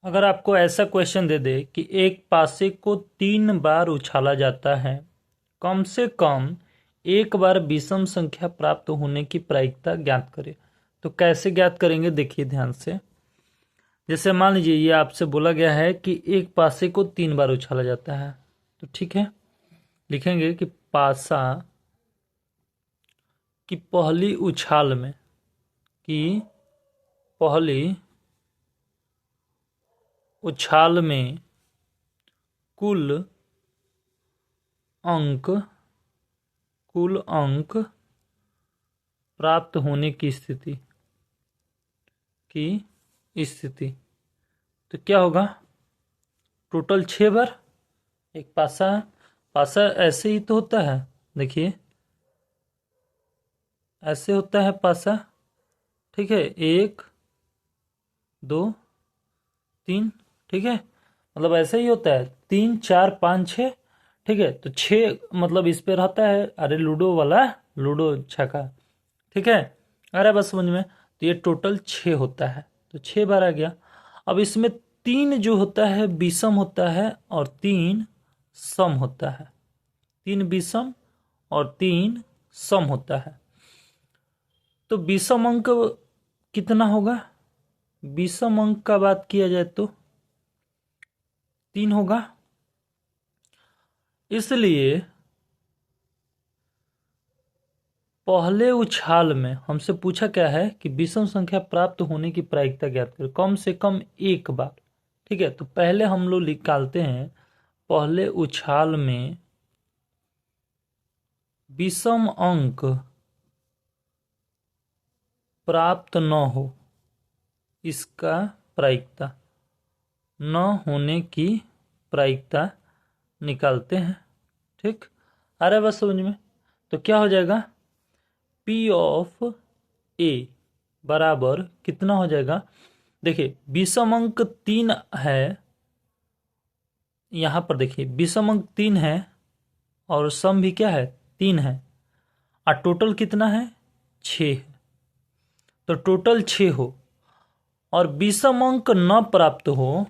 अगर आपको ऐसा क्वेश्चन दे दे कि एक पासे को 3 बार उछाला जाता है, कम से कम एक बार विषम संख्या प्राप्त होने की प्रायिकता ज्ञात करें, तो कैसे ज्ञात करेंगे देखिए ध्यान से। जैसे मान लीजिए ये आपसे बोला गया है कि एक पासे को 3 बार उछाला जाता है, तो ठीक है, लिखेंगे कि पासा की पहली उछाल में कुल अंक प्राप्त होने की स्थिति तो क्या होगा, टोटल 6 बार। एक पासा ऐसे ही तो होता है, देखिए ऐसे होता है पासा, ठीक है, 1 2 3, ठीक है, मतलब ऐसे ही होता है 3 4 5 6, ठीक है। तो 6 मतलब इस पे रहता है, अरे लूडो वाला लूडो छक्का, ठीक है, अरे बस समझ में। तो ये टोटल 6 होता है, तो 6 बार आ गया। अब इसमें 3 जो होता है विषम होता है और 3 सम होता है, 3 विषम और 3 सम होता है। तो विषम अंक कितना होगा, विषम अंक का बात किया जाए तो 3 होगा। इसलिए पहले उछाल में हमसे पूछा क्या है कि विषम संख्या प्राप्त होने की प्रायिकता ज्ञात करें, कम से कम एक बार, ठीक है। तो पहले हम लोग निकालते हैं, पहले उछाल में विषम अंक प्राप्त न हो, इसका प्रायिकता, न होने की प्रायिकता निकालते हैं, ठीक। आ रहा है बस समझ में। तो क्या हो जाएगा, P ऑफ A बराबर कितना हो जाएगा, देखिए विषम अंक 3 है, यहां पर देखिए विषम अंक 3 है और सम भी क्या है 3 है, और टोटल कितना है 6 है। तो टोटल 6 हो और विषम अंक न प्राप्त हो,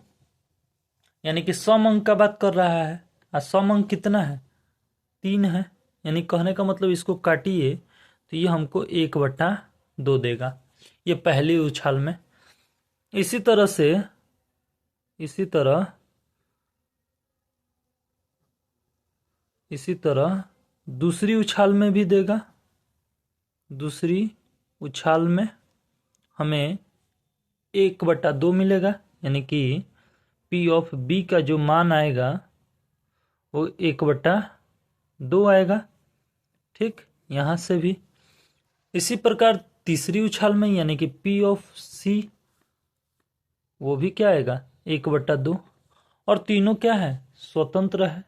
यानी कि सम अंक का बात कर रहा है, और सम अंक कितना है 3 है, यानी कहने का मतलब इसको काटिए तो ये हमको 1/2 देगा, ये पहली उछाल में। इसी तरह दूसरी उछाल में भी देगा। दूसरी उछाल में हमें 1/2 मिलेगा, यानी कि P ऑफ B का जो मान आएगा वो 1/2 आएगा, ठीक। यहां से भी इसी प्रकार तीसरी उछाल में, यानी कि P ऑफ C, वो भी क्या आएगा 1/2। और तीनों क्या है, स्वतंत्र है।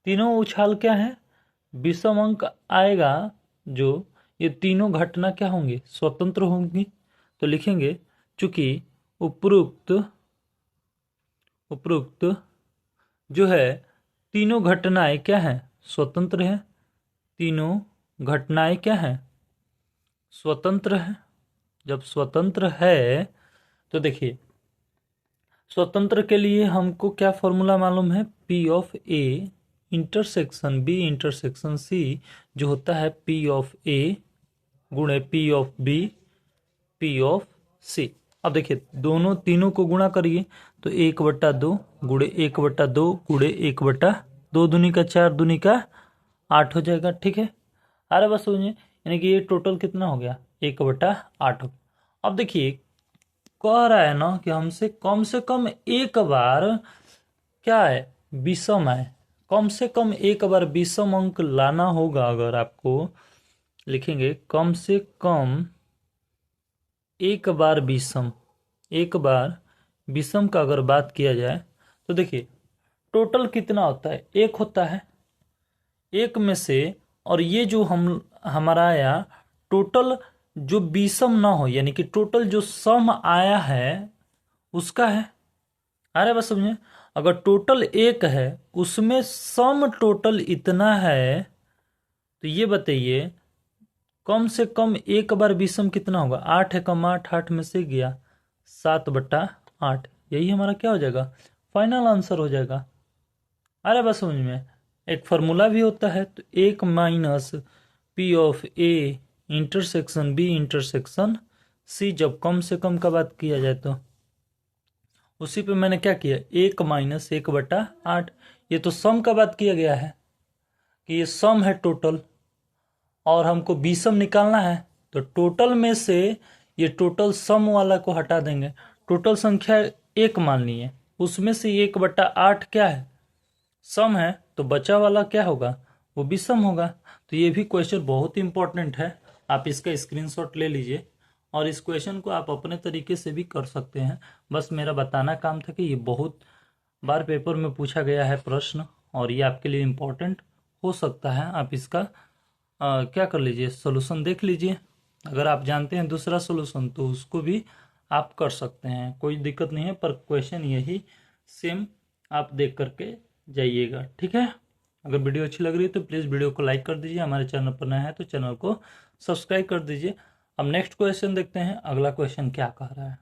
तीनों उछाल क्या है, विषम अंक आएगा, जो ये तीनों घटना क्या होंगे, स्वतंत्र होंगी। तो लिखेंगे चूंकि उपरोक्त जो है तीनों घटनाएं क्या है, स्वतंत्र है। तीनों घटनाएं क्या है, स्वतंत्र है। जब स्वतंत्र है तो देखिए स्वतंत्र के लिए हमको क्या फॉर्मूला मालूम है, P of A intersection B intersection C जो होता है P ऑफ A गुणे P of B P of C। अब देखिए दोनों तीनों को गुणा करिए तो 1/2 गुणे 1/2 गुणे 1/2, 2 का 4 दूनी का 8 हो जाएगा, ठीक है। अरे बस समझिए, यानी कि ये टोटल कितना हो गया 1/8 हो गया। अब देखिए कह रहा है ना कि हमसे कम एक बार क्या है, विषम है, कम से कम एक बार विषम अंक लाना होगा। अगर आपको लिखेंगे कम से कम एक बार विषम का अगर बात किया जाए तो देखिए टोटल कितना होता है, एक होता है, एक में से, और ये जो हमारा आया टोटल जो विषम ना हो, यानी कि टोटल जो सम आया है उसका है। अरे बस समझे, अगर टोटल एक है उसमें सम टोटल इतना है, तो ये बताइए कम से कम एक बार विषम कितना होगा, 8 है कम 8, 8 में से गया 7/8, यही हमारा क्या हो जाएगा, फाइनल आंसर हो जाएगा। अरे बस समझ में, एक फार्मूला भी होता है, तो 1 minus P of A intersection B intersection C, जब कम से कम का बात किया जाए तो उसी पे मैंने क्या किया, 1 माइनस 1/8। ये तो सम का बात किया गया है कि ये सम है टोटल, और हमको बीसम निकालना है, तो टोटल में से ये टोटल सम वाला को हटा देंगे। टोटल संख्या 1 मान ली है, उसमें से 1/8 क्या है, सम है, तो बचा वाला क्या होगा, वो भी सम होगा। तो ये भी क्वेश्चन बहुत इंपॉर्टेंट है, आप इसका स्क्रीनशॉट ले लीजिए और इस क्वेश्चन को आप अपने तरीके से भी कर सकते हैं। बस मेरा बताना काम था कि ये बहुत बार पेपर में पूछा गया है प्रश्न, और ये आपके लिए इम्पोर्टेंट हो सकता है। आप इसका क्या कर लीजिए, सोल्यूशन देख लीजिए। अगर आप जानते हैं दूसरा सोल्यूशन तो उसको भी आप कर सकते हैं, कोई दिक्कत नहीं है, पर क्वेश्चन यही सेम आप देख करके जाइएगा, ठीक है। अगर वीडियो अच्छी लग रही है तो प्लीज़ वीडियो को लाइक कर दीजिए, हमारे चैनल पर नया है तो चैनल को सब्सक्राइब कर दीजिए। अब नेक्स्ट क्वेश्चन देखते हैं, अगला क्वेश्चन क्या कह रहा है।